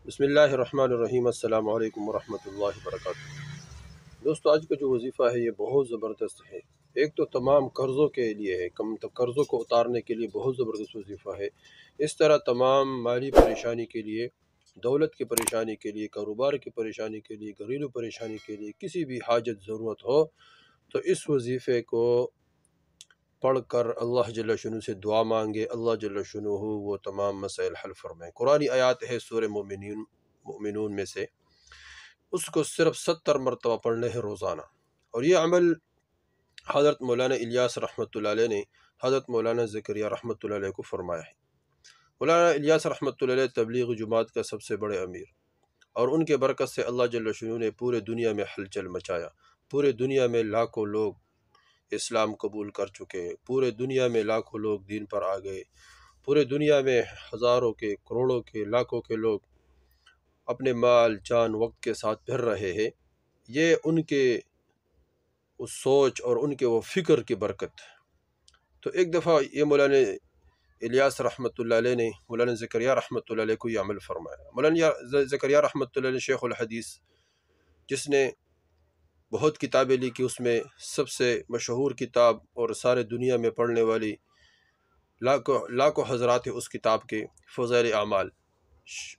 بسم اللہ الرحمن الرحیم۔ السلام علیکم ورحمۃ اللہ وبرکاتہ۔ دوستو، آج کا جو وظیفہ ہے یہ بہت زبردست ہے۔ ایک تو تمام قرضوں کے لیے ہے، قرضوں کو اتارنے کے لیے بہت زبردست وظیفہ ہے۔ اس طرح تمام مالی پریشانی کے لیے، دولت کی پریشانی کے لیے، کاروبار کی پریشانی کے لیے، گھریلو پریشانی کے لیے، کسی بھی حاجت ضرورت ہو تو اس وظیفے کو پڑھ کر اللہ جل شانہ سے دعا مانگے، اللہ جل شانہ وہ تمام مسائل حل فرمائے۔ قرآنی آیات ہے سورہ مومنون میں سے، اس کو صرف 70 مرتبہ پڑھنے ہے روزانہ۔ اور یہ عمل حضرت مولانا الیاس رحمۃ اللہ علیہ نے حضرت مولانا زکریا رحمۃ اللہ علیہ کو فرمایا ہے۔ مولانا الیاس رحمۃ اللہ علیہ تبلیغ جماعت کا سب سے بڑے امیر، اور ان کے برکت سے اللہ جل شانہ نے پورے دنیا میں ہلچل مچایا۔ پورے دنیا میں لاکھوں لوگ اسلام قبول کر چکے، پورے دنیا میں لاکھوں لوگ دین پر آ گئے، پورے دنیا میں ہزاروں کے، کروڑوں کے، لاکھوں کے لوگ اپنے مال جان وقت کے ساتھ پھر رہے ہیں۔ یہ ان کے اس سوچ اور ان کے وہ فکر کی برکت۔ تو ایک دفعہ یہ مولانا الیاس رحمۃ اللہ علیہ نے مولانا زکریا رحمۃ اللہ علیہ کو یہ عمل فرمایا۔ مولانا زکریا رحمۃ اللہ علیہ شیخ الحدیث، جس نے بہت کتابیں لکھی، اس میں سب سے مشہور کتاب اور سارے دنیا میں پڑھنے والی لاکھوں حضرات اس کتاب کے فضائل اعمال،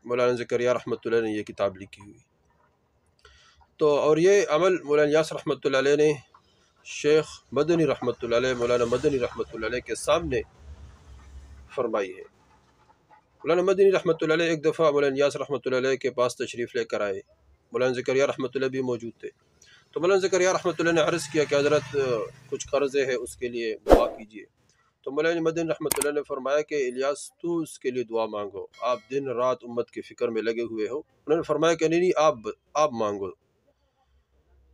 مولانا زکریا رحمۃ اللہ نے یہ کتاب لکھی ہوئی۔ تو اور یہ عمل مولانا الیاس رحمۃ اللہ علیہ نے شیخ مدنی رحمۃ اللہ علیہ، مولانا مدنی رحمۃ اللہ علیہ کے سامنے فرمائی ہے۔ مولانا مدنی رحمۃ اللہ علیہ ایک دفعہ مولانا الیاس رحمۃ اللہ علیہ کے پاس تشریف لے کر آئے، مولانا زکریا رحمۃ اللہ بھی موجود تھے۔ تو مولانا زکریا رحمۃ اللہ نے عرض کیا کہ حضرت کچھ قرضے ہیں، اس کے لیے دعا کیجیے۔ تو مولانا مدنی رحمۃ اللہ نے فرمایا کہ الیاس تو اس کے لیے دعا مانگو، آپ دن رات امت کی فکر میں لگے ہوئے ہو۔ انہوں نے فرمایا کہ نہیں آپ مانگو۔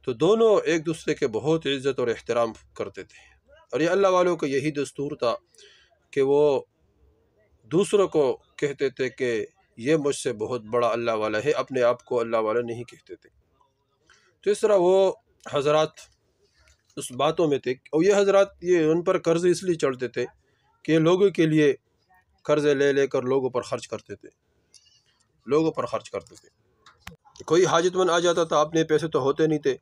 تو دونوں ایک دوسرے کے بہت عزت اور احترام کرتے تھے، اور یہ اللہ والوں کا یہی دستور تھا کہ وہ دوسروں کو کہتے تھے کہ یہ مجھ سے بہت بڑا اللہ والا ہے، اپنے آپ کو اللہ والا نہیں کہتے تھے۔ تو اس طرح وہ حضرات اس باتوں میں تھے، اور یہ حضرات ان پر قرض اس لیے چڑھتے تھے کہ یہ لوگوں کے لیے قرضے لے کر لوگوں پر خرچ کرتے تھے، کوئی حاجت مند آ جاتا تھا، اپنے پیسے تو ہوتے نہیں تھے،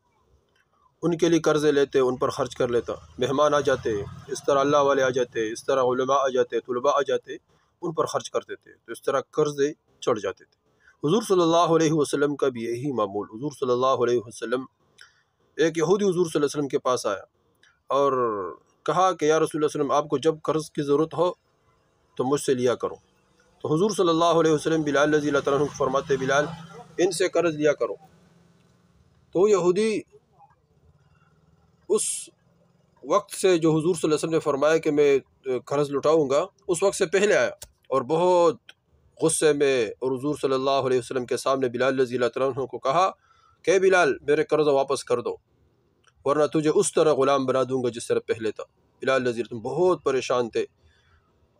ان کے لیے قرضے لیتے، ان پر خرچ کر لیتا۔ مہمان آ جاتے، اس طرح اللہ والے آ جاتے، اس طرح علماء آ جاتے، طلباء آ جاتے، ان پر خرچ کرتے تھے، تو اس طرح قرضے چڑھ جاتے تھے۔ حضور صلی اللہ علیہ وسلم کا بھی یہی معمول۔ حضور صلی اللہ علیہ وسلم، ایک یہودی حضور صلی اللہ علیہ وسلم کے پاس آیا اور کہا کہ یا رسول اللہ علیہ وسلم، آپ کو جب قرض کی ضرورت ہو تو مجھ سے لیا کرو۔ تو حضور صلی اللہ علیہ وسلم بلال رضی اللہ تعالیٰ عنہ کو فرماتے، بلال ان سے قرض لیا کرو۔ تو یہودی اس وقت سے جو حضور صلی اللہ علیہ وسلم نے فرمایا کہ میں قرض لٹاؤں گا، اس وقت سے پہلے آیا اور بہت غصے میں، اور حضور صلی اللہ علیہ وسلم کے سامنے بلال رضی اللہ تعالیٰ عنہ کو کہا کہ بلال میرے قرض واپس کر دو، ورنہ تجھے اس طرح غلام بنا دوں گا جس طرح پہلے تھا۔ بلال رضی اللہ عنہ بہت پریشان تھے،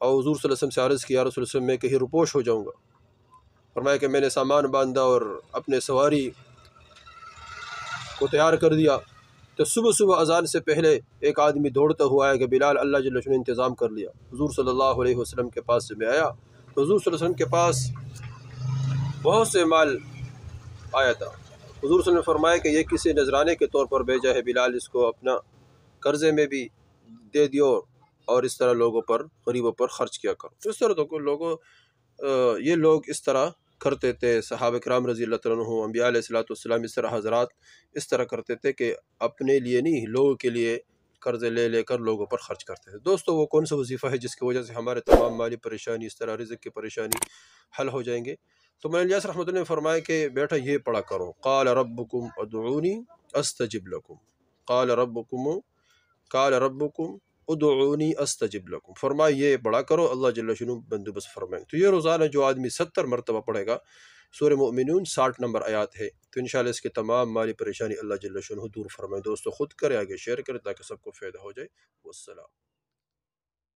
اور حضور صلی اللہ علیہ وسلم سے عرض کیا، رسول اللہ علیہ وسلم میں کہیں روپوش ہو جاؤں گا۔ فرمایا کہ میں نے سامان باندھا اور اپنے سواری کو تیار کر دیا، تو صبح اذان سے پہلے ایک آدمی دوڑتا ہوا آیا کہ بلال اللہ جل شانہ نے انتظام کر لیا۔ حضور صلی اللہ علیہ وسلم کے پاس سے میں آیا تو حضور صلی اللہ علیہ وسلم کے پاس بہت سے مال آیا تھا۔ حضور صلی اللہ علیہ وسلم نے فرمایا کہ یہ کسی نذرانے کے طور پر بھیجا ہے، بلال اس کو اپنا قرضے میں بھی دے دیو، اور اس طرح لوگوں پر، غریبوں پر خرچ کیا کرو۔ اس طرح تو یہ لوگ اس طرح کرتے تھے، صحابہ کرام رضی اللہ تعالیٰ عنہ، انبیاء علیہ الصلوۃ والسلام، اس طرح حضرات اس طرح کرتے تھے کہ اپنے لیے نہیں، لوگوں کے لیے قرضے لے کر لوگوں پر خرچ کرتے تھے۔ دوستو، وہ کون سا وظیفہ ہے جس کی وجہ سے ہمارے تمام مالی پریشانی، اس طرح رزق کی پریشانی حل ہو جائیں گے؟ تو مولانا الیاس رحمۃ اللہ نے فرمایا کہ بیٹا یہ پڑھا کرو، قال ربکم ادعونی استجب لکم، قال ربکم ادعونی استجب لکم، فرمایا یہ پڑھا کرو، اللہ جل شانہ بندوبست فرمائیں۔ تو یہ روزانہ جو آدمی 70 مرتبہ پڑھے گا، سورہ مومنون 60 نمبر آیات ہے، تو انشاءاللہ اس کے تمام مالی پریشانی اللہ جل شانہ دور فرمائیں۔ دوستو خود کرے، آگے شیئر کرے تاکہ سب کو فائدہ ہو جائے۔ والسلام۔